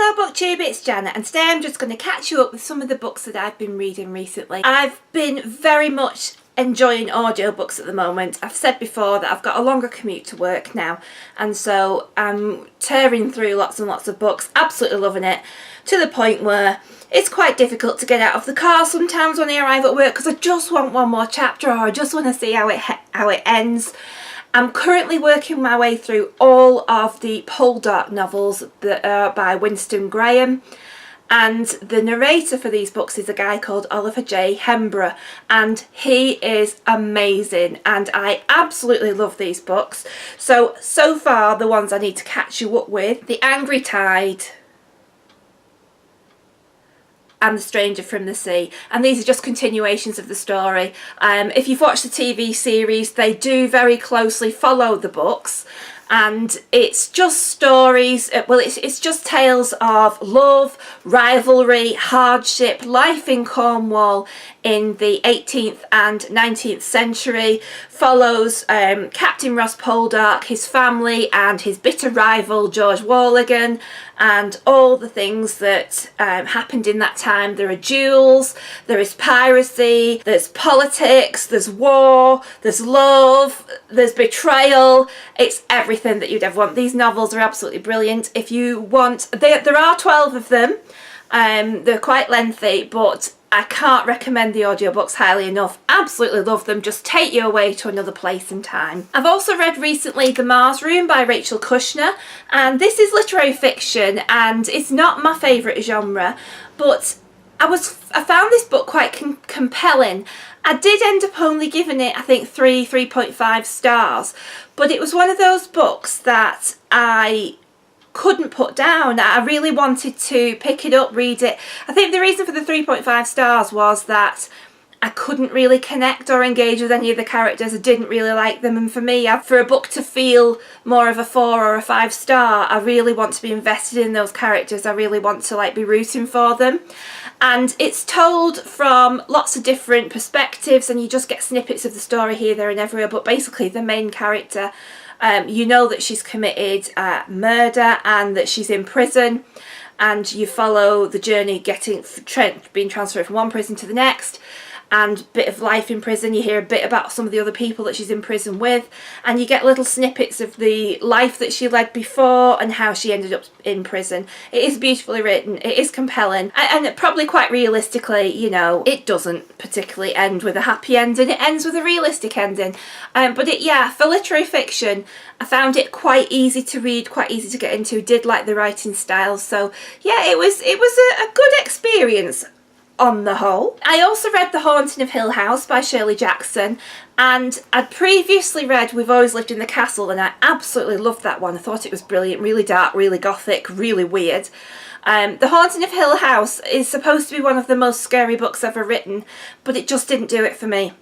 Hello BookTube, it's Janet, and today I'm just going to catch you up with some of the books that I've been reading recently. I've been very much enjoying audiobooks at the moment. I've said before that I've got a longer commute to work now, and so I'm tearing through lots and lots of books, absolutely loving it, to the point where it's quite difficult to get out of the car sometimes when I arrive at work because I just want one more chapter, or I just want to see how it ends. I'm currently working my way through all of the Poldark novels that are by Winston Graham, and the narrator for these books is a guy called Oliver J. Hembrough, and he is amazing, and I absolutely love these books. So far the ones I need to catch you up with: The Angry Tide and The Stranger from the Sea, and these are just continuations of the story. If you've watched the TV series, they do very closely follow the books, and it's just stories, well, it's just tales of love, rivalry, hardship, life in Cornwall in the 18th and 19th century. Follows Captain Ross Poldark, his family, and his bitter rival George Warlegan, and all the things that happened in that time. There are duels, there is piracy, there's politics, there's war, there's love, there's betrayal. It's everything that you'd ever want. These novels are absolutely brilliant. If you want, there are 12 of them. They're quite lengthy, but I can't recommend the audiobooks highly enough. Absolutely love them. Just take you away to another place and time. I've also read recently The Mars Room by Rachel Kushner, and this is literary fiction, and it's not my favourite genre, but I found this book quite compelling. I did end up only giving it, I think, 3.5 stars, but it was one of those books that I couldn't put down. I really wanted to pick it up, read it. I think the reason for the 3.5 stars was that I couldn't really connect or engage with any of the characters. I didn't really like them, and for me, for a book to feel more of a 4 or a 5 star, I really want to be invested in those characters. I really want to be rooting for them, and it's told from lots of different perspectives, and you just get snippets of the story here, there and everywhere. But basically the main character, you know that she's committed murder and that she's in prison, and you follow the journey being transferred from one prison to the next, and a bit of life in prison. You hear a bit about some of the other people that she's in prison with, and you get little snippets of the life that she led before and how she ended up in prison. It is beautifully written, it is compelling, and probably quite realistically, you know, it doesn't particularly end with a happy ending, it ends with a realistic ending. But for literary fiction, I found it quite easy to read, quite easy to get into, did like the writing style, so yeah, it was a good experience on the whole. I also read The Haunting of Hill House by Shirley Jackson, and I'd previously read We've Always Lived in the Castle, and I absolutely loved that one. I thought it was brilliant, really dark, really gothic, really weird. The Haunting of Hill House is supposed to be one of the most scary books ever written, but it just didn't do it for me.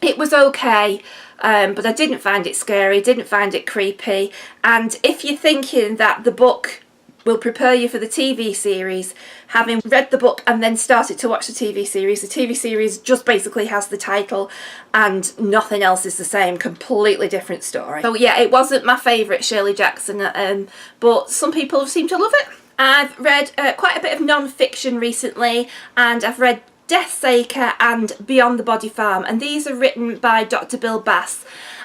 It was okay, but I didn't find it scary, didn't find it creepy, and if you're thinking that the book will prepare you for the TV series, having read the book and then started to watch the TV series just basically has the title and nothing else is the same, completely different story. So yeah, it wasn't my favourite Shirley Jackson, but some people seem to love it. I've read quite a bit of non-fiction recently, and I've read Deathsaker and Beyond the Body Farm, and these are written by Dr. Bill Bass.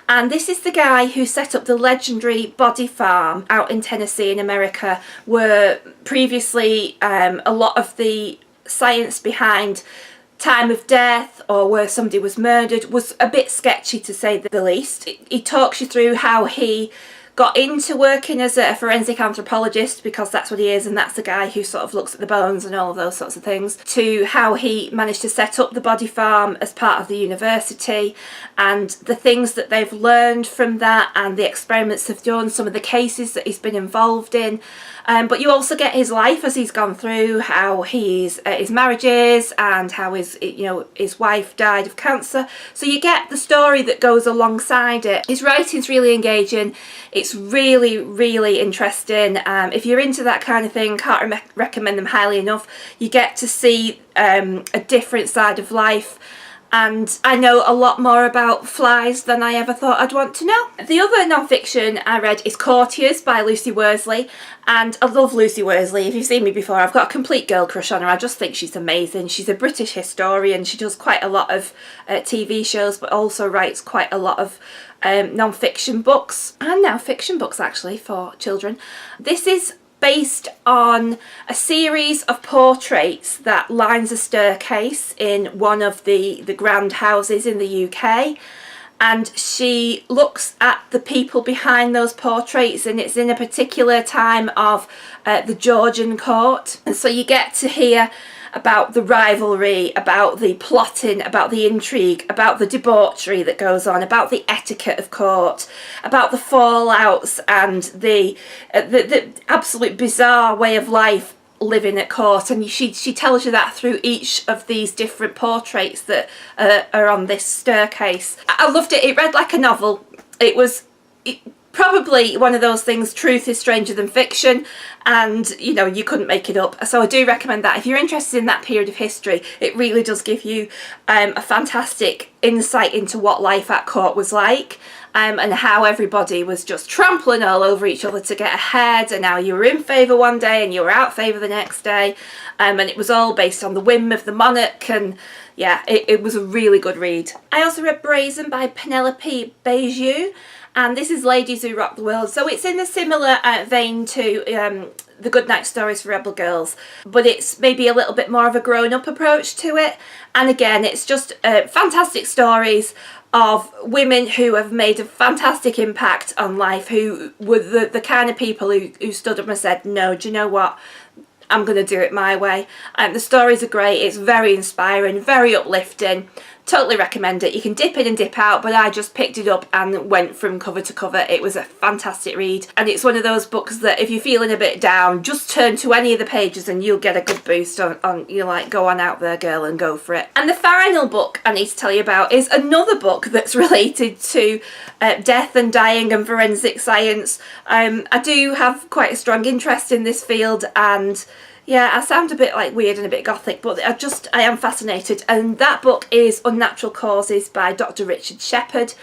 And this is the guy who set up the legendary Body Farm out in Tennessee in America, where previously a lot of the science behind time of death or where somebody was murdered was a bit sketchy, to say the least. He talks you through how he got into working as a forensic anthropologist, because that's what he is, and that's the guy who sort of looks at the bones and all of those sorts of things, to how he managed to set up the Body Farm as part of the university, and the things that they've learned from that, and the experiments they've done, some of the cases that he's been involved in. But you also get his life as he's gone through, how his marriages, and how his wife died of cancer. So you get the story that goes alongside it. His writing's really engaging. It's really, really interesting. If you're into that kind of thing, can't recommend them highly enough. You get to see a different side of life, and I know a lot more about flies than I ever thought I'd want to know. The other non-fiction I read is Courtiers by Lucy Worsley, and I love Lucy Worsley. If you've seen me before, I've got a complete girl crush on her. I just think she's amazing. She's a British historian. She does quite a lot of TV shows, but also writes quite a lot of non-fiction books, and now fiction books actually, for children. This is based on a series of portraits that lines a staircase in one of the grand houses in the UK, and she looks at the people behind those portraits, and it's in a particular time of the Georgian court, and so you get to hear about the rivalry, about the plotting, about the intrigue, about the debauchery that goes on, about the etiquette of court, about the fallouts and the absolute bizarre way of life living at court. And she tells you that through each of these different portraits that are on this staircase. I loved it. It read like a novel. It was probably one of those things, truth is stranger than fiction, and you know, you couldn't make it up. So I do recommend that if you're interested in that period of history. It really does give you a fantastic insight into what life at court was like, and how everybody was just trampling all over each other to get ahead, and how you were in favour one day and you were out favour the next day, and it was all based on the whim of the monarch. And yeah, it was a really good read. I also read Brazen by Penelope Beju, and this is Ladies Who Rock the World. So it's in a similar vein to the Goodnight Stories for Rebel Girls, but it's maybe a little bit more of a grown-up approach to it. And again, it's just fantastic stories of women who have made a fantastic impact on life, who were the kind of people who stood up and said, no, do you know what? I'm going to do it my way. The stories are great. It's very inspiring, very uplifting. Totally recommend it. You can dip in and dip out, but I just picked it up and went from cover to cover. It was a fantastic read, and it's one of those books that if you're feeling a bit down, just turn to any of the pages and you'll get a good boost on you're like, go on out there, girl, and go for it. And the final book I need to tell you about is another book that's related to death and dying and forensic science. I do have quite a strong interest in this field, and yeah, I sound a bit like weird and a bit gothic, but I am fascinated. And that book is Unnatural Causes by Dr. Richard Shepherd.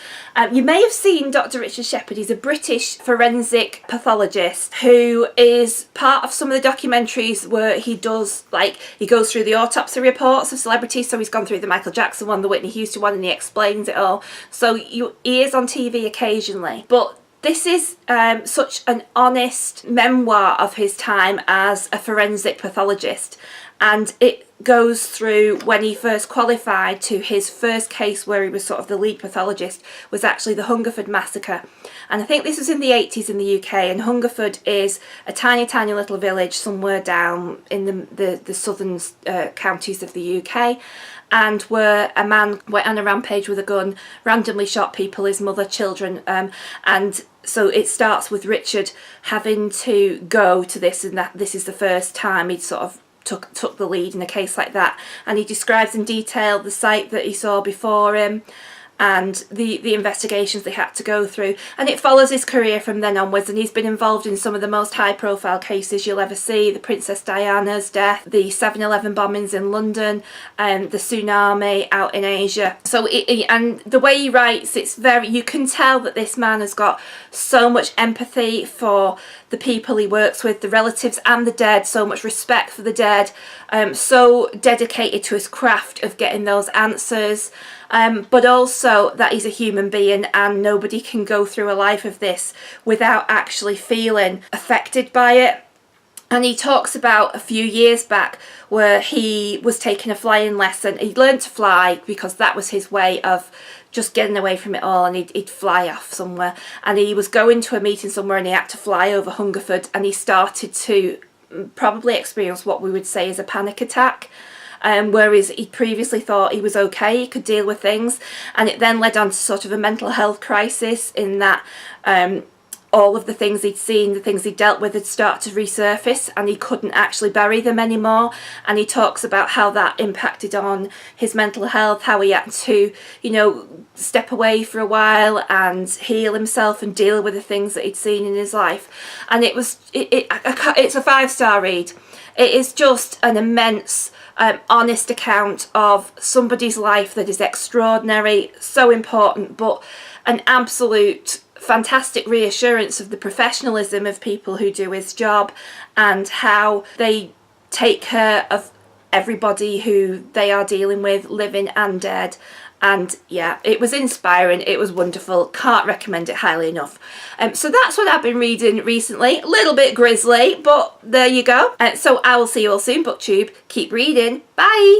You may have seen Dr. Richard Shepherd. He's a British forensic pathologist who is part of some of the documentaries where he does, like, he goes through the autopsy reports of celebrities. So he's gone through the Michael Jackson one, the Whitney Houston one, and he explains it all. So he is on TV occasionally, but this is such an honest memoir of his time as a forensic pathologist, and it goes through when he first qualified to his first case where he was sort of the lead pathologist, was actually the Hungerford massacre. And I think this was in the 80s in the UK, and Hungerford is a tiny little village somewhere down in the southern counties of the UK, and where a man went on a rampage with a gun, randomly shot people, his mother, children, and so it starts with Richard having to go to this, and that this is the first time he'd sort of took the lead in a case like that. And he describes in detail the site that he saw before him, and the investigations they had to go through, and it follows his career from then onwards. And he's been involved in some of the most high profile cases you'll ever see: the Princess Diana's death, the 7/11 bombings in London, and the tsunami out in Asia. So and the way he writes, it's very, you can tell that this man has got so much empathy for the people he works with, the relatives and the dead, so much respect for the dead, so dedicated to his craft of getting those answers, but also that he's a human being, and nobody can go through a life of this without actually feeling affected by it. And he talks about a few years back where he was taking a flying lesson. He learned to fly because that was his way of just getting away from it all, and he'd fly off somewhere. And he was going to a meeting somewhere, and he had to fly over Hungerford, and he started to probably experience what we would say is a panic attack. Whereas he previously thought he was okay, he could deal with things, and it then led on to sort of a mental health crisis in that all of the things he'd seen, the things he'd dealt with had started to resurface, and he couldn't actually bury them anymore. And he talks about how that impacted on his mental health, how he had to, you know, step away for a while and heal himself and deal with the things that he'd seen in his life. And it's a 5-star read. It is just an immense honest account of somebody's life that is extraordinary, so important, but an absolute fantastic reassurance of the professionalism of people who do his job and how they take care of everybody who they are dealing with, living and dead. And yeah, it was inspiring, it was wonderful, can't recommend it highly enough. So that's what I've been reading recently, a little bit grisly, but there you go. So I will see you all soon, BookTube. Keep reading, bye!